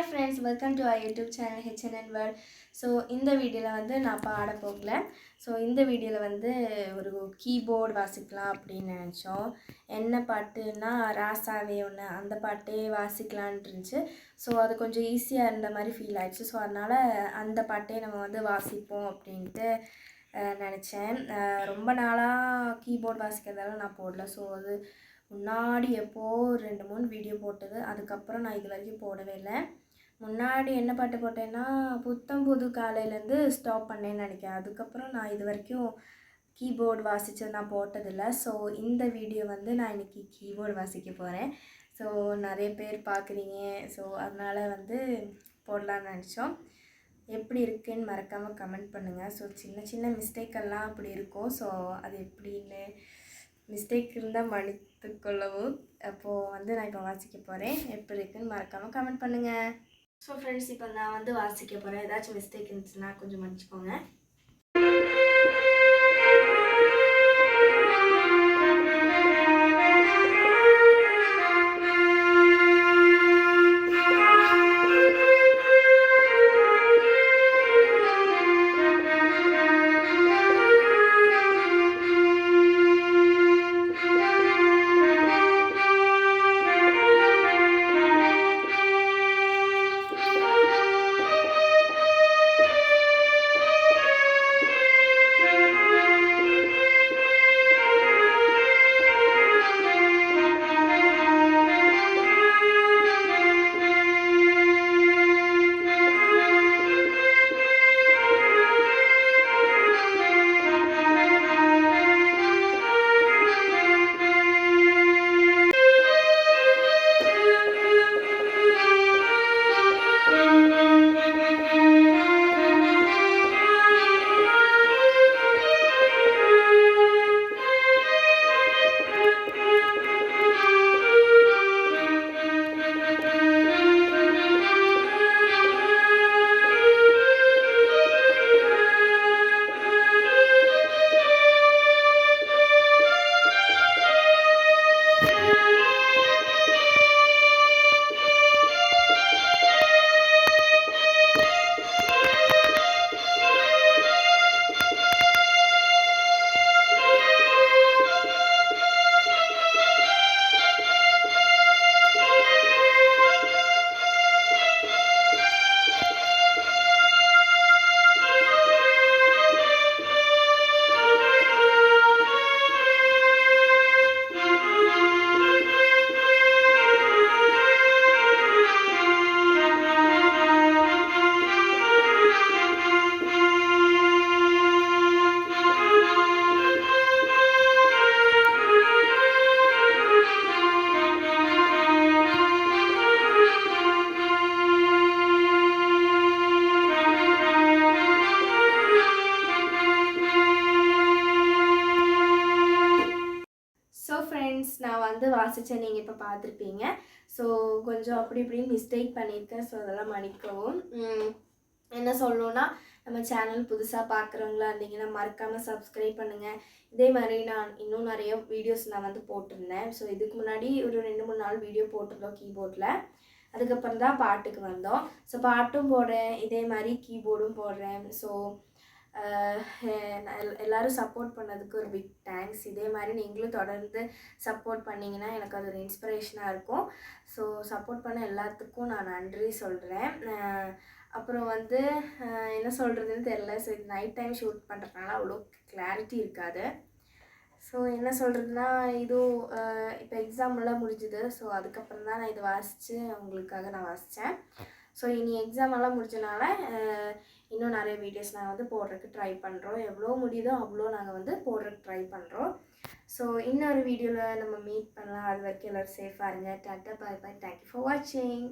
Hi friends, welcome to our YouTube channel HNN World. So இந்த வீடியோல வந்து நான் பாட போகல. ஸோ இந்த வீடியோவில் வந்து ஒரு கீபோர்டு வாசிக்கலாம் அப்படின்னு நினச்சோம். என்ன பாட்டுன்னா ராசாவே ஒன்று அந்த பாட்டே வாசிக்கலான் இருந்துச்சு. ஸோ அது கொஞ்சம் ஈஸியாக இருந்த மாதிரி ஃபீல் ஆயிடுச்சு. ஸோ அதனால் அந்த பாட்டே நம்ம வந்து வாசிப்போம் அப்படின்ட்டு நினச்சேன். ரொம்ப நாளாக கீபோர்டு வாசிக்கிறதால நான் போடல. ஸோ அது முன்னாடி எப்போது 2-3 வீடியோ போட்டது. அதுக்கப்புறம் நான் இது வரைக்கும் போடவே இல்லை. முன்னாடி என்ன பாட்டு போட்டேன்னா புத்தம் புது காலையிலேருந்து ஸ்டாப் பண்ணேன்னு நினைக்கிறேன். அதுக்கப்புறம் நான் இது வரைக்கும் கீபோர்டு வாசித்து நான் போட்டதில்லை. ஸோ இந்த வீடியோ வந்து நான் இன்றைக்கி கீபோர்டு வாசிக்க போகிறேன். ஸோ நிறைய பேர் பார்க்குறீங்க. ஸோ அதனால் வந்து போடலான்னு நினச்சோம். எப்படி இருக்குன்னு மறக்காமல் கமெண்ட் பண்ணுங்கள். ஸோ சின்ன சின்ன மிஸ்டேக்கெல்லாம் அப்படி இருக்கும். ஸோ அது எப்படின்னு மிஸ்டேக் இருந்தால் மன்னித்துக்கொள்ளவும். அப்போது வந்து நான் இப்போ வாசிக்க போகிறேன். எப்படி இருக்குன்னு மறக்காமல் கமெண்ட் பண்ணுங்கள். ஸோ ஃப்ரெண்ட்ஸ், இப்போ நான் வந்து வாசிக்க போகிறேன். ஏதாச்சும் மிஸ்டேக் இருந்துச்சுன்னா கொஞ்சம் மன்னிச்சுக்கோங்க. நான் வந்து வாசித்தேன், நீங்கள் இப்போ பார்த்துருப்பீங்க. ஸோ கொஞ்சம் அப்படி இப்படின்னு மிஸ்டேக் பண்ணியிருக்கேன். ஸோ அதெல்லாம் மன்னிக்கவும். என்ன சொல்லணுன்னா, நம்ம சேனல் புதுசாக பார்க்குறவங்களா இருந்தீங்கன்னா மறக்காமல் சப்ஸ்கிரைப் பண்ணுங்கள். இதே மாதிரி நான் இன்னும் நிறைய வீடியோஸ் நான் வந்து போட்டிருந்தேன். ஸோ இதுக்கு முன்னாடி ஒரு 2-3 நாள் வீடியோ போட்டிருந்தோம் கீபோர்டில். அதுக்கப்புறம் தான் பாட்டுக்கு வந்தோம். ஸோ பாட்டும் போடுறேன், இதே மாதிரி கீபோர்டும் போடுறேன். ஸோ எல்லோரும் சப்போர்ட் பண்ணதுக்கு ஒரு பிக் தேங்க்ஸ். இதே மாதிரி நீங்களும் தொடர்ந்து சப்போர்ட் பண்ணிங்கன்னா எனக்கு அது ஒரு இன்ஸ்பிரேஷனாக இருக்கும். ஸோ சப்போர்ட் பண்ண எல்லாத்துக்கும் நான் நன்றி சொல்கிறேன். அப்புறம் வந்து என்ன சொல்கிறதுன்னு தெரில. ஸோ இது நைட் டைம் ஷூட் பண்ணுறதுனால அவ்வளோ கிளாரிட்டி இருக்காது. ஸோ என்ன சொல்கிறதுனா, இதுவும் இப்போ எக்ஸாமெல்லாம் முடிஞ்சுது. ஸோ அதுக்கப்புறம் தான் நான் இது வாசித்து உங்களுக்காக நான் வாசித்தேன். ஸோ இனி எக்ஸாம் எல்லாம் முடிஞ்சனால இன்னும் நிறைய வீடியோஸ் நாங்கள் வந்து போடுறதுக்கு ட்ரை பண்ணுறோம். எவ்வளோ முடியுதோ அவ்வளோ நாங்கள் வந்து போடுறதுக்கு ட்ரை பண்ணுறோம். ஸோ இன்னொரு வீடியோவில் நம்ம மீட் பண்ணலாம். அது வரைக்கும் எல்லோரும் சேஃபாக இருங்க. Tata, bye bye. Thank you for வாட்சிங்.